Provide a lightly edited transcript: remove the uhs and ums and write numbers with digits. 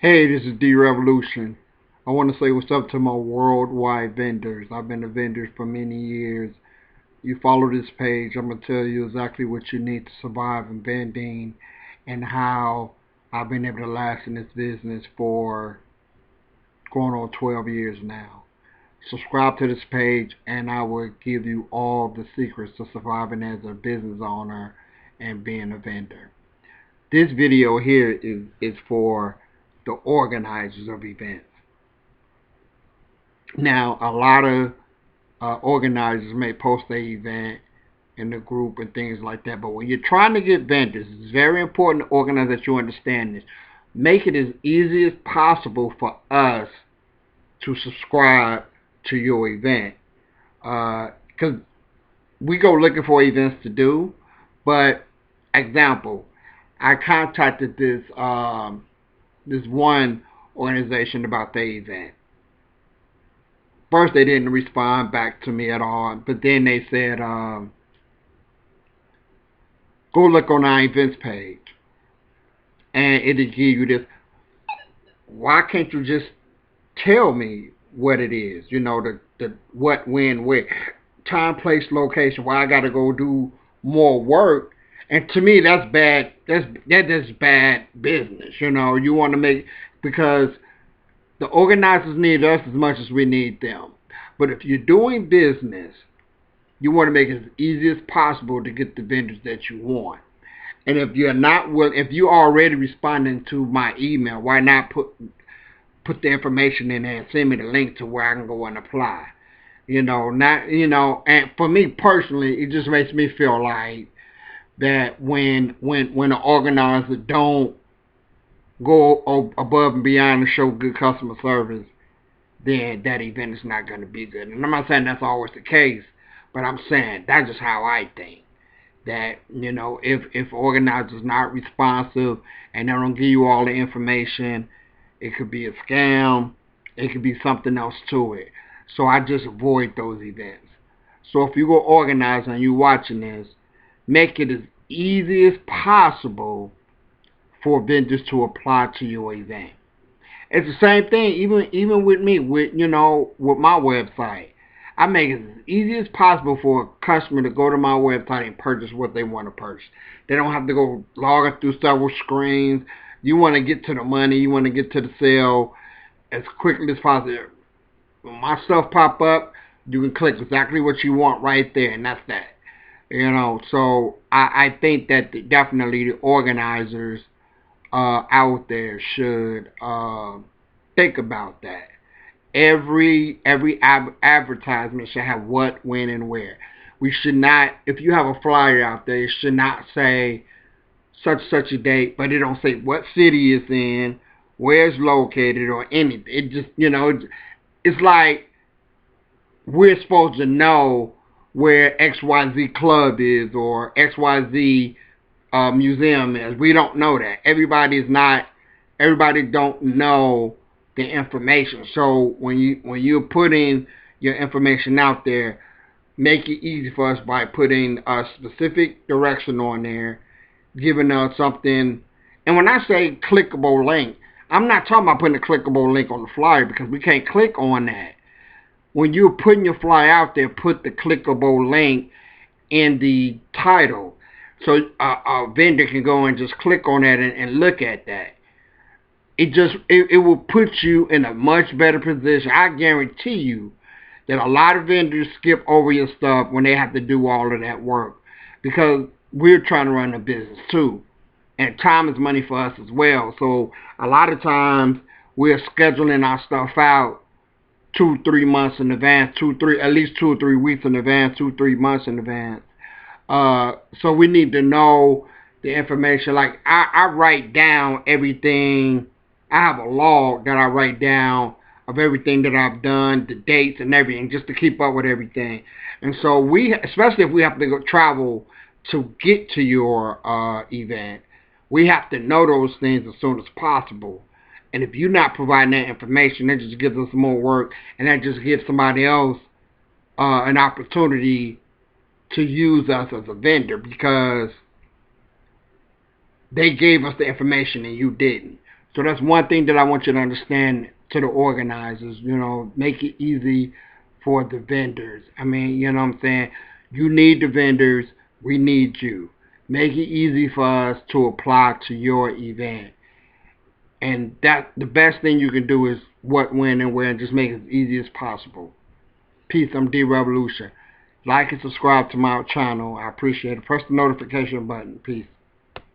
Hey, this is D Revolution. I want to say what's up to my worldwide vendors. I've been a vendor for many years. You follow this page, I'm going to tell you exactly what you need to survive in vending and how I've been able to last in this business for going on 12 years now. Subscribe to this page and I will give you all the secrets to surviving as a business owner and being a vendor. This video here is for the organizers of events. Now, a lot of organizers may post their event in the group and things like that, but when you're trying to get vendors, it's very important to organize that you understand this. Make it as easy as possible for us to subscribe to your event. Because we go looking for events to do, but example, I contacted this one organization about their event. First, they didn't respond back to me at all, but then they said, go look on our events page, and it'll give you this. Why can't you just tell me what it is? You know, the what, when, where, time, place, location. Why I got to go do more work? And to me, that's bad. That's bad business. You know, you want to make because the organizers need us as much as we need them. But if you're doing business, you want to make it as easy as possible to get the vendors that you want. And if you're not willing, if you're already responding to my email, why not put the information in there and send me the link to where I can go and apply? And for me personally, it just makes me feel like that when an organizer don't go above and beyond to show good customer service, then that event is not going to be good. And I'm not saying that's always the case, but I'm saying that's just how I think. That, if organizers not responsive and they don't give you all the information, it could be a scam. It could be something else to it. So I just avoid those events. So if you go organize and you're watching this, make it as easy as possible for vendors to apply to your event. It's the same thing, even with me, with my website. I make it as easy as possible for a customer to go to my website and purchase what they want to purchase. They don't have to go log through several screens. You want to get to the money, you want to get to the sale as quickly as possible. When my stuff pop up, you can click exactly what you want right there, and that's that. So I think that definitely the organizers out there should think about that. Every advertisement should have what, when, and where. We should not, if you have a flyer out there, it should not say such a date, but it don't say what city it's in, where it's located, or anything. It just, it's like we're supposed to know where XYZ club is or XYZ museum is. We don't know that. Everybody don't know the information. So when you're putting your information out there, make it easy for us by putting a specific direction on there, giving us something. And when I say clickable link, I'm not talking about putting a clickable link on the flyer because we can't click on that. When you're putting your flyer out there, put the clickable link in the title. So a vendor can go and just click on that and look at that. It will put you in a much better position. I guarantee you that a lot of vendors skip over your stuff when they have to do all of that work because we're trying to run a business too, and time is money for us as well. So a lot of times we're scheduling our stuff out 2-3 months in advance, at least 2 or 3 weeks in advance, 2-3 months in advance. So we need to know the information. Like I write down everything. I have a log that I write down of everything that I've done, the dates and everything, just to keep up with everything. And so especially if we have to go travel to get to your event, we have to know those things as soon as possible. And if you're not providing that information, that just gives us more work, and that just gives somebody else an opportunity to use us as a vendor because they gave us the information and you didn't. So that's one thing that I want you to understand to the organizers. Make it easy for the vendors. I mean, you know what I'm saying? You need the vendors. We need you. Make it easy for us to apply to your event. And that the best thing you can do is what, when, and where, and just make it as easy as possible. Peace. I'm D Revolution. Like and subscribe to my channel. I appreciate it. Press the notification button. Peace.